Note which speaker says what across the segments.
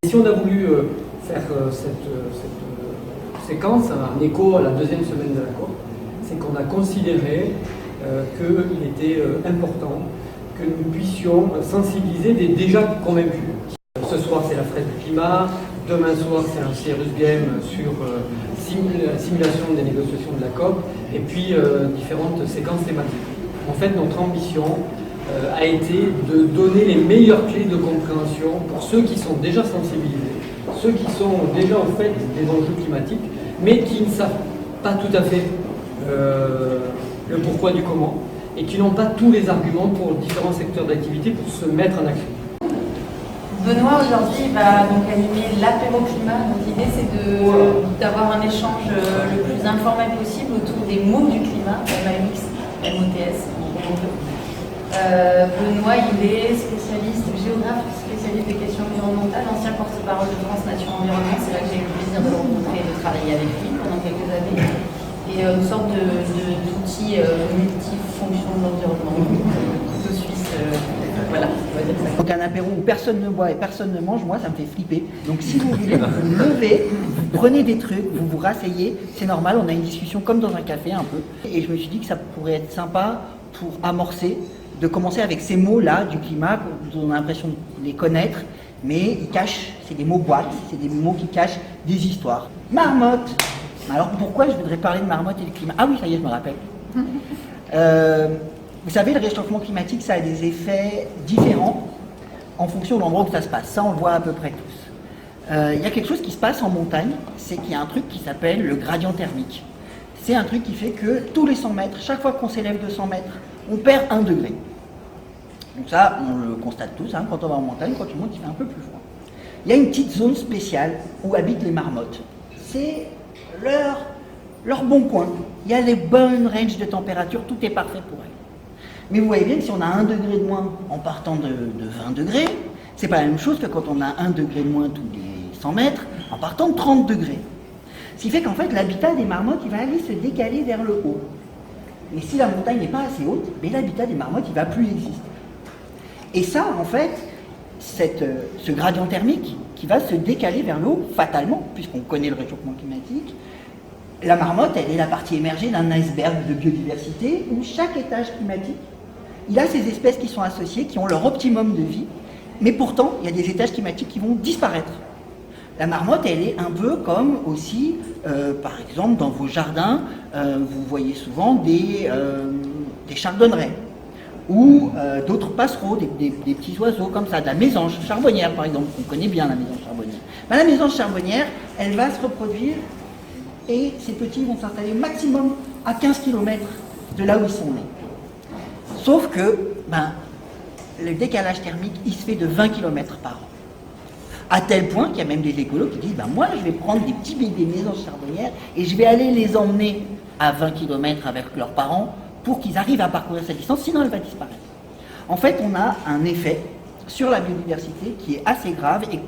Speaker 1: Si on a voulu faire cette séquence, un écho à la deuxième semaine de la COP, c'est qu'on a considéré qu'il était important que nous puissions sensibiliser des déjà convaincus. Ce soir, c'est la fête du climat. Demain soir, c'est un Serious Game sur simulation des négociations de la COP, et puis différentes séquences thématiques. En fait, notre ambition a été de donner les meilleures clés de compréhension pour ceux qui sont déjà sensibilisés, ceux qui sont déjà au fait des enjeux climatiques, mais qui ne savent pas tout à fait le pourquoi du comment, et qui n'ont pas tous les arguments pour différents secteurs d'activité pour se mettre en action.
Speaker 2: Benoît aujourd'hui va donc animer l'apéro climat. Donc l'idée c'est d'avoir un échange le plus informel possible autour des mots du climat, MAX, MOTS, en gros. Benoît il est spécialiste, géographe, spécialiste des questions environnementales, ancien porte-parole de France Nature Environnement. C'est là que j'ai eu le plaisir de le rencontrer et de travailler avec lui pendant quelques années. Et une sorte d'outil multifonction de l'environnement, couteau suisse. Voilà, on va dire ça.
Speaker 3: Donc un apéro où personne ne boit et personne ne mange, moi ça me fait flipper. Donc si vous voulez, vous vous levez, vous prenez des trucs, vous vous rasseyez, c'est normal, on a une discussion comme dans un café un peu. Et je me suis dit que ça pourrait être sympa pour amorcer, de commencer avec ces mots-là du climat, dont on a l'impression de les connaître, mais ils cachent, c'est des mots boîtes, c'est des mots qui cachent des histoires. Marmotte. Alors pourquoi je voudrais parler de marmotte et du climat? Ah oui, ça y est, je me rappelle. Vous savez, le réchauffement climatique, ça a des effets différents en fonction de l'endroit où ça se passe. Ça, on le voit à peu près tous. Il y a quelque chose qui se passe en montagne, c'est qu'il y a un truc qui s'appelle le gradient thermique. C'est un truc qui fait que tous les 100 mètres, chaque fois qu'on s'élève de 100 mètres, on perd 1 degré. Donc ça, on le constate tous, hein, quand on va en montagne, quand tu montes, il fait un peu plus froid. Il y a une petite zone spéciale où habitent les marmottes. C'est leur bon coin. Il y a les bonnes ranges de température, tout est parfait pour elles. Mais vous voyez bien que si on a 1 degré de moins en partant de 20 degrés, c'est pas la même chose que quand on a 1 degré de moins tous les 100 mètres en partant de 30 degrés. Ce qui fait qu'en fait, l'habitat des marmottes, il va aller se décaler vers le haut. Mais si la montagne n'est pas assez haute, mais l'habitat des marmottes, il ne va plus exister. Et ça, en fait, ce gradient thermique qui va se décaler vers le haut, fatalement, puisqu'on connaît le réchauffement climatique, la marmotte, elle est la partie émergée d'un iceberg de biodiversité où chaque étage climatique, il a ces espèces qui sont associées, qui ont leur optimum de vie, mais pourtant, il y a des étages climatiques qui vont disparaître. La marmotte, elle est un peu comme aussi, par exemple, dans vos jardins, vous voyez souvent des chardonnerets ou d'autres passereaux, des petits oiseaux comme ça, de la mésange charbonnière, par exemple. On connaît bien la mésange charbonnière. Ben, la mésange charbonnière, elle va se reproduire et ces petits vont s'installer au maximum à 15 km de là où ils sont nés. Sauf que le décalage thermique, il se fait de 20 km par an. À tel point qu'il y a même des écolos qui disent moi je vais prendre des petits bébés mésanges charbonnières et je vais aller les emmener à 20 km avec leurs parents pour qu'ils arrivent à parcourir cette distance, sinon elle va disparaître. En fait, on a un effet sur la biodiversité qui est assez grave et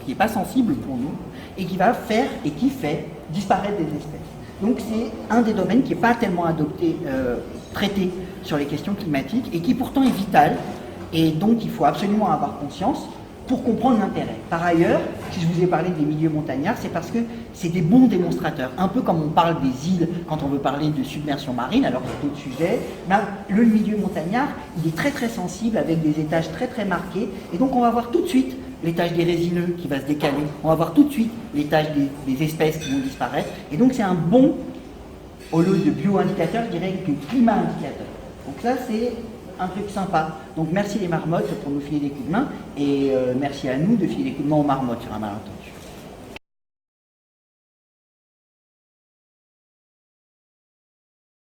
Speaker 3: qui n'est pas sensible pour nous et qui va faire et qui fait disparaître des espèces. Donc c'est un des domaines qui n'est pas tellement traité sur les questions climatiques et qui pourtant est vital et donc il faut absolument avoir conscience pour comprendre l'intérêt. Par ailleurs, si je vous ai parlé des milieux montagnards, c'est parce que c'est des bons démonstrateurs. Un peu comme on parle des îles quand on veut parler de submersion marine, alors qu'il y a d'autres sujets, le milieu montagnard, il est très très sensible avec des étages très très marqués. Et donc on va voir tout de suite l'étage des résineux qui va se décaler. On va voir tout de suite l'étage des espèces qui vont disparaître. Et donc c'est un bon, au lieu de bio-indicateur, je dirais que climat-indicateur. Donc ça c'est un truc sympa. Donc merci les marmottes pour nous filer des coups de main et merci à nous de filer des coups de main aux marmottes sur un malentendu.